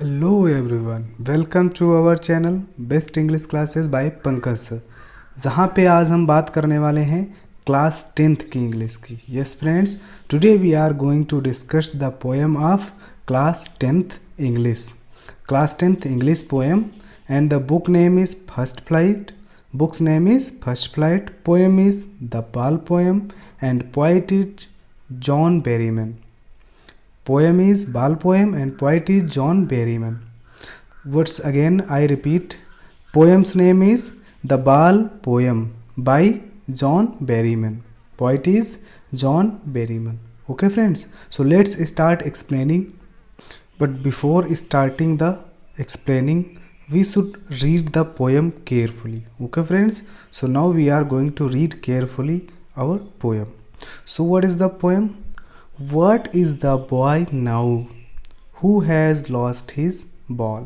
Hello everyone, welcome to our channel Best English Classes by Pankaj sir, जहाँ पे आज हम बात करने वाले हैं क्लास 10th की इंग्लिश की। Yes friends, today we are going to discuss the poem of class 10th English poem and the book name is First Flight. Books name is First Flight, poem is the Ball poem and poet is John Berryman. Poem is Bal poem and poet is John Berryman. Once again I repeat, poem's name is The Bal Poem by John Berryman. Poet is John Berryman. Okay friends, so let's start explaining. But before starting the explaining, we should read the poem carefully. Okay friends, so now we are going to read carefully our poem. So what is the poem? What is the boy now who has lost his ball?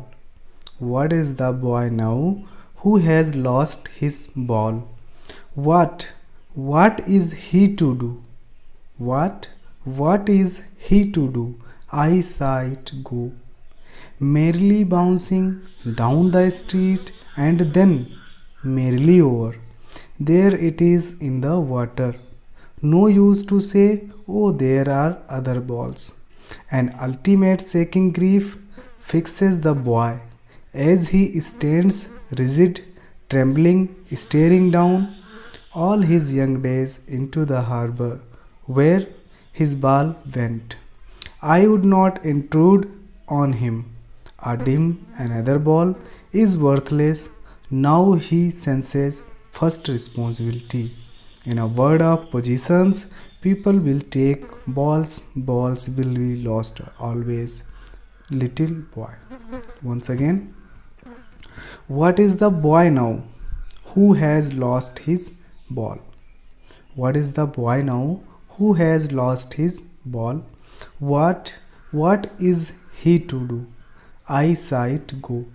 What is the boy now who has lost his ball? What is he to do? What is he to do? I saw it go, merrily bouncing down the street and then merrily over. There it is in the water. No use to say, oh, there are other balls. An ultimate shaking grief fixes the boy as he stands rigid, trembling, staring down all his young days into the harbor where his ball went. I would not intrude on him. A dim another ball is worthless. Now he senses first responsibility. In a word of positions, people will take balls will be lost always. Little boy. Once again, what is the boy now who has lost his ball? What is the boy now who has lost his ball? What is he to do? I saw it go,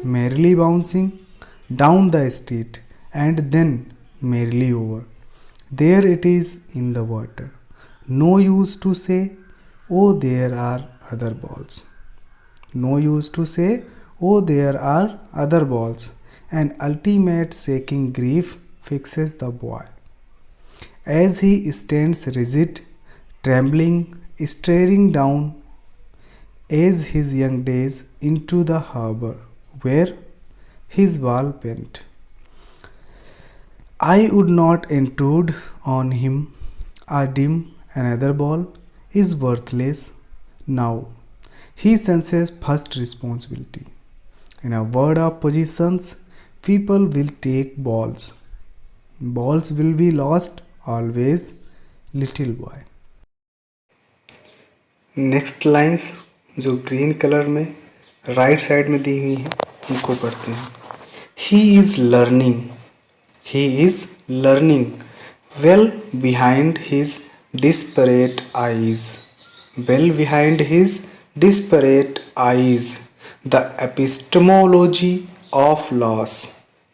merrily bouncing down the street and then merrily over. There it is in the water. No use to say, oh, there are other balls. No use to say, oh, there are other balls. An ultimate shaking grief fixes the boy as he stands rigid, trembling, staring down as his young days into the harbor where his ball went. I would not intrude on him. A dim another ball is worthless now. He senses first responsibility. In a word of positions, people will take balls. Balls will be lost always. Little boy. Next lines जो green colour में right side में दी हुई हैं उनको पढ़ते हैं। He is learning. He is learning well behind his disparate eyes. Well behind his disparate eyes. The epistemology of loss.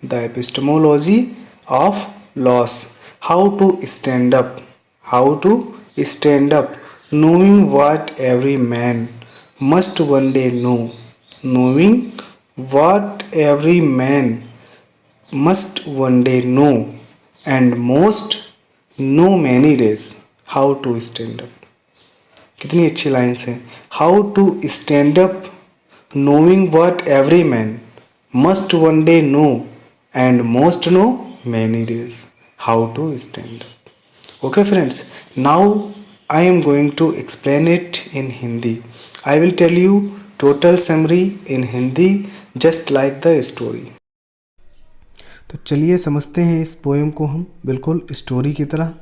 The epistemology of loss. How to stand up. How to stand up. Knowing what every man must one day know. Knowing what every man must one day know and most know many days. How to stand up. कितनी अच्छी lines हैं। How to stand up knowing what every man must one day know and most know many days. How to stand up. Okay friends, now I am going to explain it in Hindi. I will tell you total summary in Hindi just like the story. तो चलिए समझते हैं इस poem को हम बिल्कुल story की तरह,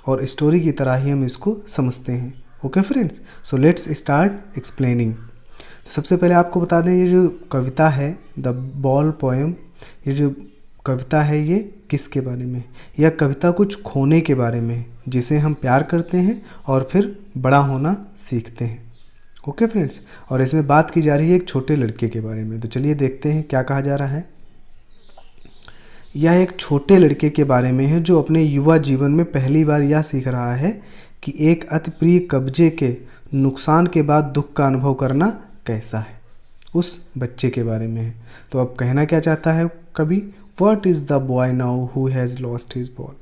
और स्टोरी की तरह ही हम इसको समझते हैं। Okay friends, so let's start explaining. तो सबसे पहले आपको बता दें, ये जो कविता है द बॉल पोएम, ये जो कविता है ये किसके बारे में? यह कविता कुछ खोने के बारे में है जिसे हम प्यार करते हैं और फिर बड़ा होना सीखते हैं। ओके फ्रेंड्स, और इसमें बात की जा रही है एक छोटे लड़के के बारे में। तो चलिए देखते हैं क्या कहा जा रहा है। यह एक छोटे लड़के के बारे में है जो अपने युवा जीवन में पहली बार यह सीख रहा है कि एक अति प्रिय कब्जे के नुकसान के बाद दुख का अनुभव करना कैसा है। उस बच्चे के बारे में है। तो अब कहना क्या चाहता है कवि, what is the boy now who has lost his ball.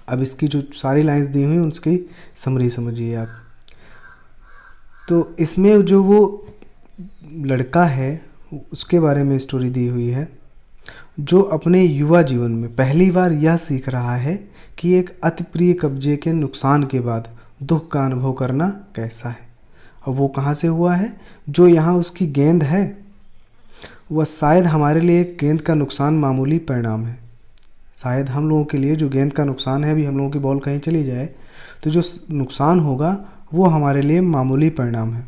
अब इसकी जो सारी लाइंस दी हुई उसकी समरी समझिए आप। तो इसमें जो वो लड़का है उसके बारे में स्टोरी दी हुई है, जो अपने युवा जीवन में पहली बार यह सीख रहा है कि एक अति प्रिय कब्जे के नुकसान के बाद दुख का अनुभव करना कैसा है। और वो कहाँ से हुआ है, जो यहाँ उसकी गेंद है वह शायद हमारे लिए एक गेंद का नुकसान मामूली परिणाम है। शायद हम लोगों के लिए जो गेंद का नुकसान है, अभी हम लोगों की बॉल कहीं चली जाए तो जो नुकसान होगा वो हमारे लिए मामूली परिणाम है।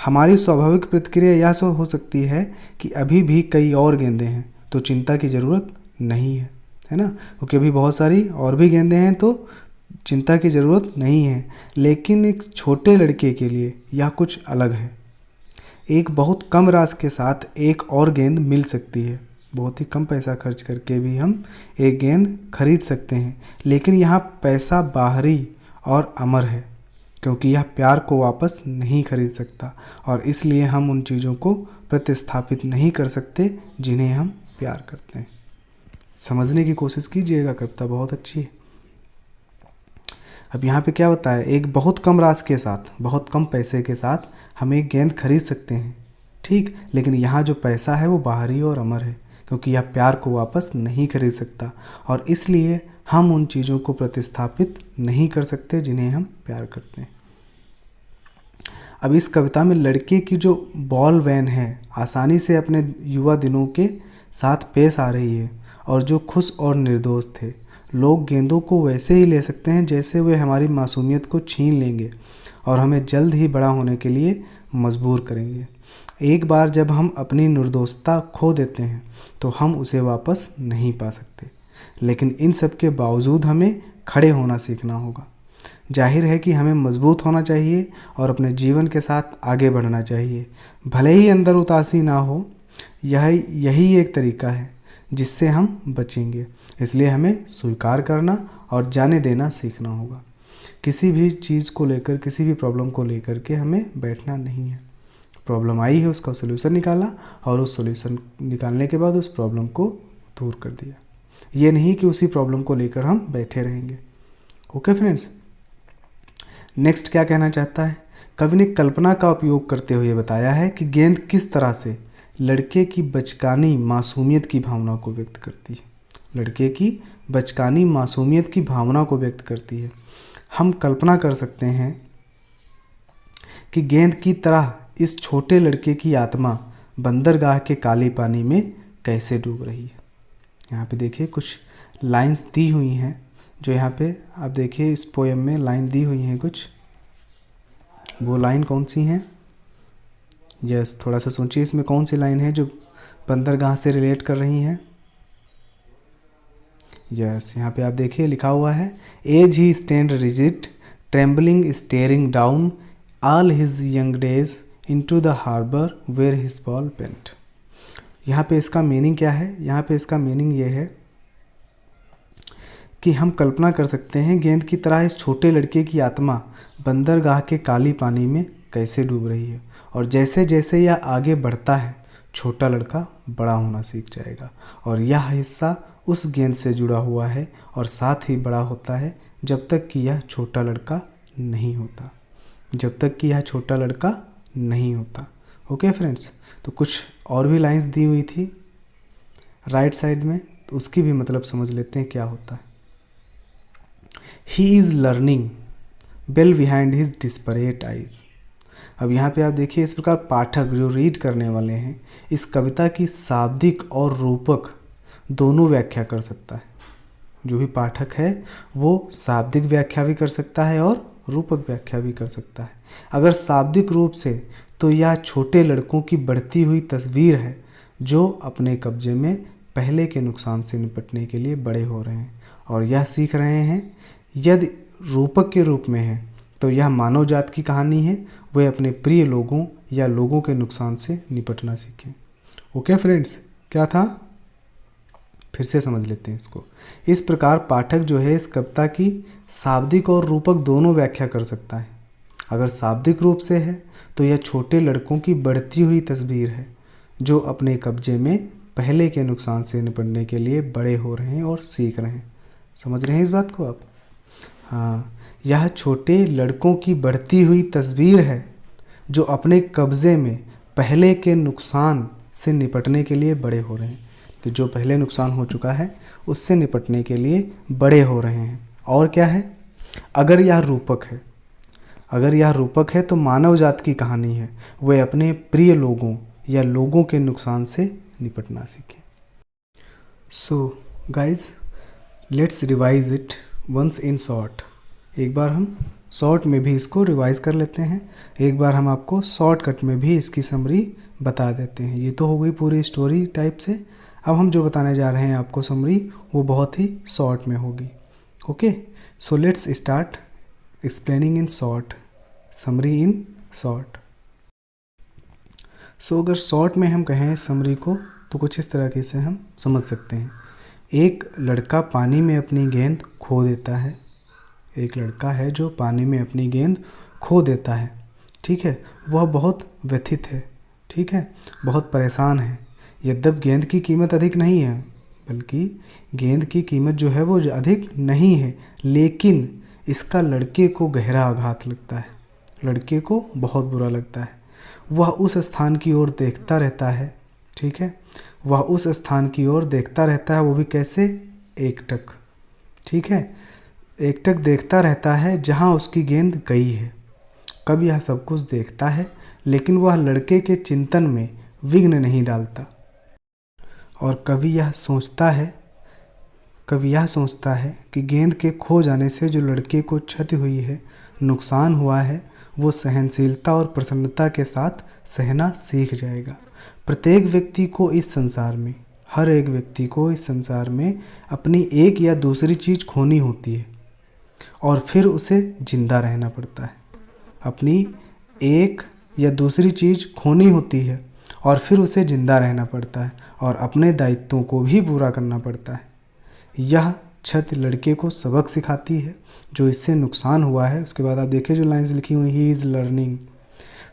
हमारी स्वाभाविक प्रतिक्रिया यह सो हो सकती है कि अभी भी कई और गेंदें हैं तो चिंता की ज़रूरत नहीं है ना, क्योंकि अभी बहुत सारी और भी गेंदें हैं तो चिंता की ज़रूरत नहीं है। लेकिन एक छोटे लड़के के लिए यह कुछ अलग है। एक बहुत कम राशि के साथ एक और गेंद मिल सकती है, बहुत ही कम पैसा खर्च करके भी हम एक गेंद खरीद सकते हैं। लेकिन यहाँ पैसा बाहरी और अमर है, क्योंकि यह प्यार को वापस नहीं खरीद सकता और इसलिए हम उन चीज़ों को प्रतिस्थापित नहीं कर सकते जिन्हें हम प्यार करते हैं। समझने की कोशिश कीजिएगा, कविता बहुत अच्छी है। अब यहाँ पे क्या बताया, एक बहुत कम राशि के साथ, बहुत कम पैसे के साथ हम एक गेंद खरीद सकते हैं, ठीक। लेकिन यहाँ जो पैसा है वो बाहरी और अमर है, क्योंकि यह प्यार को वापस नहीं खरीद सकता और इसलिए हम उन चीज़ों को प्रतिस्थापित नहीं कर सकते जिन्हें हम प्यार करते हैं। अब इस कविता में लड़के की जो बॉल वैन है आसानी से अपने युवा दिनों के साथ पेश आ रही है और जो खुश और निर्दोष थे। लोग गेंदों को वैसे ही ले सकते हैं जैसे वे हमारी मासूमियत को छीन लेंगे और हमें जल्द ही बड़ा होने के लिए मजबूर करेंगे। एक बार जब हम अपनी निर्दोषता खो देते हैं तो हम उसे वापस नहीं पा सकते। लेकिन इन सब के बावजूद हमें खड़े होना सीखना होगा। जाहिर है कि हमें मजबूत होना चाहिए और अपने जीवन के साथ आगे बढ़ना चाहिए, भले ही अंदर उदासी ना हो। यही एक तरीका है जिससे हम बचेंगे। इसलिए हमें स्वीकार करना और जाने देना सीखना होगा। किसी भी चीज़ को लेकर, किसी भी प्रॉब्लम को लेकर के हमें बैठना नहीं है। प्रॉब्लम आई है, उसका सोल्यूशन निकाला और उस सोल्यूशन निकालने के बाद उस प्रॉब्लम को दूर कर दिया। ये नहीं कि उसी प्रॉब्लम को लेकर हम बैठे रहेंगे। ओके फ्रेंड्स, नेक्स्ट क्या कहना चाहता है, कवि ने कल्पना का उपयोग करते हुए बताया है कि गेंद किस तरह से लड़के की बचकानी मासूमियत की भावना को व्यक्त करती है। लड़के की बचकानी मासूमियत की भावना को व्यक्त करती है। हम कल्पना कर सकते हैं कि गेंद की तरह इस छोटे लड़के की आत्मा बंदरगाह के काले पानी में कैसे डूब रही है। यहाँ पे देखिए कुछ लाइंस दी हुई हैं, जो यहाँ पे आप देखिए इस पोएम में लाइन दी हुई हैं कुछ। वो लाइन कौन सी हैं, यस थोड़ा सा सोचिए, इसमें कौन सी लाइन है जो बंदरगाह से रिलेट कर रही हैं। यस यहाँ पे आप देखिए लिखा हुआ है, as he stand rigid trembling staring down all his young days into the harbour where his ball went. यहाँ पे इसका मीनिंग क्या है, यहाँ पे इसका मीनिंग ये है कि हम कल्पना कर सकते हैं गेंद की तरह इस छोटे लड़के की आत्मा बंदरगाह के काली पानी में कैसे डूब रही है और जैसे जैसे यह आगे बढ़ता है छोटा लड़का बड़ा होना सीख जाएगा और यह हिस्सा उस गेंद से जुड़ा हुआ है और साथ ही बड़ा होता है जब तक कि यह छोटा लड़का नहीं होता, जब तक कि यह छोटा लड़का नहीं होता। ओके फ्रेंड्स, तो कुछ और भी लाइंस दी हुई थी राइट साइड में, तो उसकी भी मतलब समझ लेते हैं क्या होता है। He is learning well behind his desperate eyes. अब यहाँ पे आप देखिए इस प्रकार पाठक जो रीड करने वाले हैं इस कविता की शाब्दिक और रूपक दोनों व्याख्या कर सकता है। जो भी पाठक है वो शाब्दिक व्याख्या भी कर सकता है और रूपक व्याख्या भी कर सकता है। अगर शाब्दिक रूप से तो यह छोटे लड़कों की बढ़ती हुई तस्वीर है जो अपने कब्जे में पहले के नुकसान से निपटने के लिए बड़े हो रहे हैं और यह सीख रहे हैं। यदि रूपक के रूप में है तो यह मानव जात की कहानी है, वे अपने प्रिय लोगों या लोगों के नुकसान से निपटना सीखें। ओके फ्रेंड्स, क्या था फिर से समझ लेते हैं इसको। इस प्रकार पाठक जो है इस कविता की शाब्दिक और रूपक दोनों व्याख्या कर सकता है। अगर शाब्दिक रूप से है तो यह छोटे लड़कों की बढ़ती हुई तस्वीर है जो अपने कब्जे में पहले के नुकसान से निपटने के लिए बड़े हो रहे हैं और सीख रहे हैं। समझ रहे हैं इस बात को आप? हाँ, यह छोटे लड़कों की बढ़ती हुई तस्वीर है जो अपने कब्जे में पहले के नुकसान से निपटने के लिए बड़े हो रहे हैं, कि जो पहले नुकसान हो चुका है उससे निपटने के लिए बड़े हो रहे हैं। और क्या है? अगर यह रूपक है तो मानव जात की कहानी है, वे अपने प्रिय लोगों या लोगों के नुकसान से निपटना सीखें। So guys, let's revise it once in short. एक बार हम शॉर्ट में भी इसको रिवाइज कर लेते हैं, एक बार हम आपको शॉर्टकट में भी इसकी समरी बता देते हैं। ये तो हो गई पूरी स्टोरी टाइप से। अब हम जो बताने जा रहे हैं आपको समरी, वो बहुत ही शॉर्ट में होगी। Okay, so let's start explaining in short, summary in short. So अगर शॉर्ट में हम कहें समरी को तो कुछ इस तरीके से हम समझ सकते हैं। एक लड़का पानी में अपनी गेंद खो देता है। एक लड़का है जो पानी में अपनी गेंद खो देता है, ठीक है। वह बहुत व्यथित है, ठीक है, बहुत परेशान है। यद्यपि गेंद की कीमत अधिक नहीं है, बल्कि गेंद की कीमत जो है वो अधिक नहीं है, लेकिन इसका लड़के को गहरा आघात लगता है, लड़के को बहुत बुरा लगता है। वह उस स्थान की ओर देखता रहता है, ठीक है, वह उस स्थान की ओर देखता रहता है। वो भी कैसे? एकटक, ठीक है, एकटक देखता रहता है जहाँ उसकी गेंद गई है। कब यह सब कुछ देखता है, लेकिन वह लड़के के चिंतन में विघ्न नहीं डालता। और कभी यह सोचता है कि गेंद के खो जाने से जो लड़के को क्षति हुई है, नुकसान हुआ है, वो सहनशीलता और प्रसन्नता के साथ सहना सीख जाएगा। प्रत्येक व्यक्ति को इस संसार में, हर एक व्यक्ति को इस संसार में अपनी एक या दूसरी चीज़ खोनी होती है और फिर उसे जिंदा रहना पड़ता है। अपनी एक या दूसरी चीज़ खोनी होती है और फिर उसे जिंदा रहना पड़ता है और अपने दायित्वों को भी पूरा करना पड़ता है। यह क्षति लड़के को सबक सिखाती है जो इससे नुकसान हुआ है। उसके बाद आप देखिए जो लाइंस लिखी हुई, ही इज़ लर्निंग।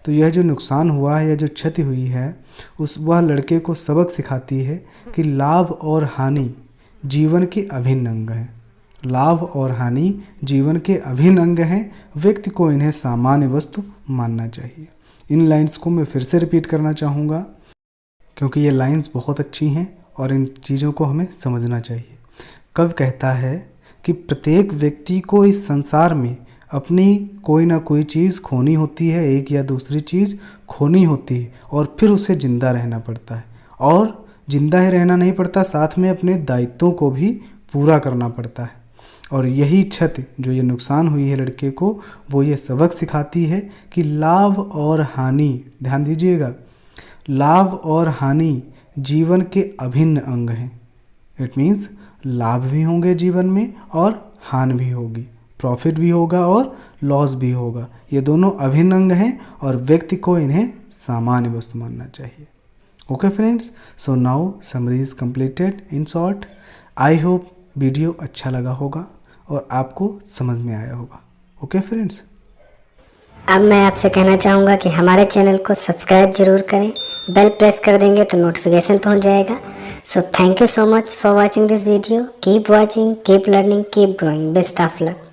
तो यह जो नुकसान हुआ है या जो क्षति हुई है, वह लड़के को सबक सिखाती है कि लाभ और हानि जीवन के अभिन्न अंग हैं। लाभ और हानि जीवन के अभिन्न अंग हैं। व्यक्ति को इन्हें सामान्य वस्तु मानना चाहिए। इन लाइंस को मैं फिर से रिपीट करना चाहूँगा क्योंकि ये लाइंस बहुत अच्छी हैं और इन चीज़ों को हमें समझना चाहिए। कवि कहता है कि प्रत्येक व्यक्ति को इस संसार में अपनी कोई ना कोई चीज़ खोनी होती है, एक या दूसरी चीज़ खोनी होती है और फिर उसे जिंदा रहना पड़ता है। और जिंदा ही रहना नहीं पड़ता, साथ में अपने दायित्वों को भी पूरा करना पड़ता है। और यही क्षति जो ये नुकसान हुई है लड़के को, वो ये सबक सिखाती है कि लाभ और हानि, ध्यान दीजिएगा, लाभ और हानि जीवन के अभिन्न अंग हैं। इट मीन्स लाभ भी होंगे जीवन में और हानि भी होगी, प्रॉफिट भी होगा और लॉस भी होगा। ये दोनों अभिन्न अंग हैं और व्यक्ति को इन्हें सामान्य वस्तु मानना चाहिए। Okay friends, so now summary is completed in short. I hope video अच्छा लगा होगा और आपको समझ में आया होगा। ओके फ्रेंड्स, अब मैं आपसे कहना चाहूँगा कि हमारे चैनल को सब्सक्राइब जरूर करें, बेल प्रेस कर देंगे तो नोटिफिकेशन पहुँच जाएगा। So thank you so much for watching this video. Keep watching, keep learning, keep growing. Best of luck.